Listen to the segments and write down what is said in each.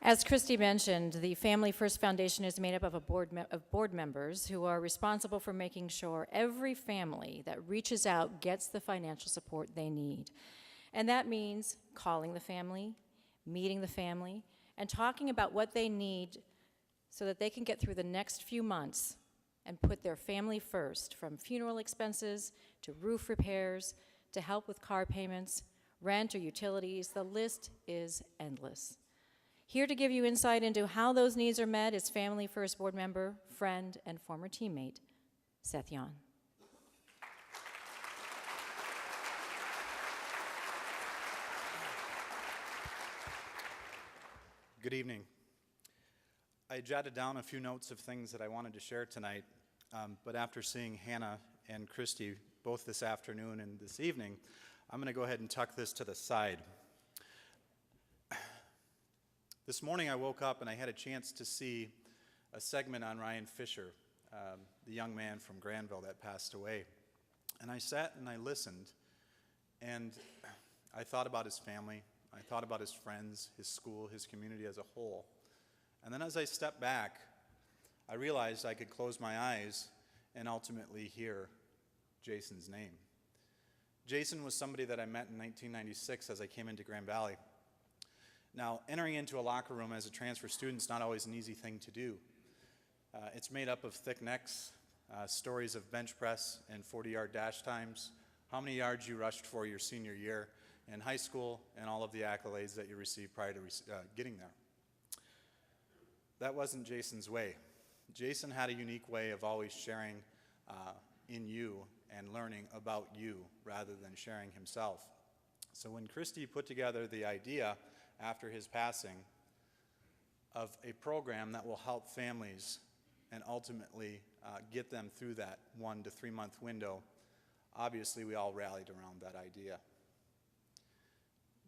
As Christy mentioned, the Family First Foundation is made up of board members who are responsible for making sure every family that reaches out gets the financial support they need. And that means calling the family, meeting the family, and talking about what they need so that they can get through the next few months and put their family first, from funeral expenses to roof repairs to help with car payments, rent or utilities. The list is endless. Here to give you insight into how those needs are met is Family First board member, friend, and former teammate, Seth. Good evening. I jotted down a few notes of things that I wanted to share tonight, but after seeing Hannah and Christy both this afternoon and this evening, I'm going to go ahead and tuck this to the side. This morning I woke up and I had a chance to see a segment on Ryan Fisher, the young man from Granville that passed away. And I sat and I listened, and I thought about his family, I thought about his friends, his school, his community as a whole. And then as I stepped back, I realized I could close my eyes and ultimately hear Jason's name. Jason was somebody that I met in 1996 as I came into Grand Valley. Now, entering into a locker room as a transfer student is not always an easy thing to do. It's made up of thick necks, stories of bench press and 40-yard dash times, how many yards you rushed for your senior year in high school, and all of the accolades that you received prior to getting there. That wasn't Jason's way. Jason had a unique way of always sharing in you and learning about you rather than sharing himself. So when Christy put together the idea after his passing of a program that will help families and ultimately get them through that 1 to 3 month window, obviously we all rallied around that idea.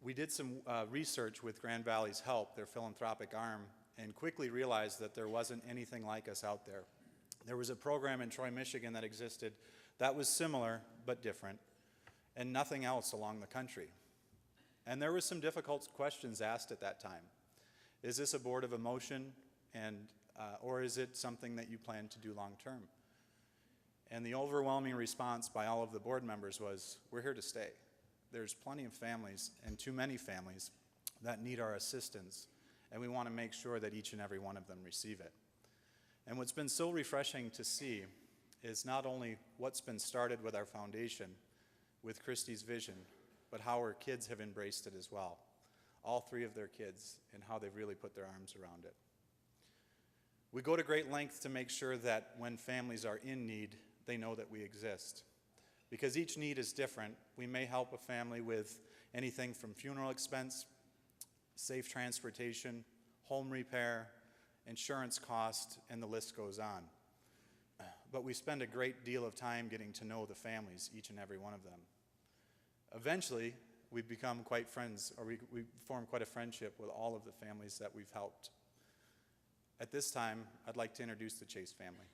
We did some research with Grand Valley's help, their philanthropic arm, and quickly realized that there wasn't anything like us out there. There was a program in Troy, Michigan that existed that was similar but different, and nothing else along the country. And there were some difficult questions asked at that time. Is this a board of emotion, or is it something that you plan to do long term? And the overwhelming response by all of the board members was, we're here to stay. There's plenty of families, and too many families, that need our assistance, and we want to make sure that each and every one of them receive it. And what's been so refreshing to see is not only what's been started with our foundation, with Christy's vision, but how her kids have embraced it as well. All 3 of their kids, and how they've really put their arms around it. We go to great lengths to make sure that when families are in need, they know that we exist. Because each need is different. We may help a family with anything from funeral expense, safe transportation, home repair, insurance cost, and the list goes on. But we spend a great deal of time getting to know the families, each and every one of them. Eventually, we become quite friends, or we form quite a friendship with all of the families that we've helped. At this time, I'd like to introduce the Chase family.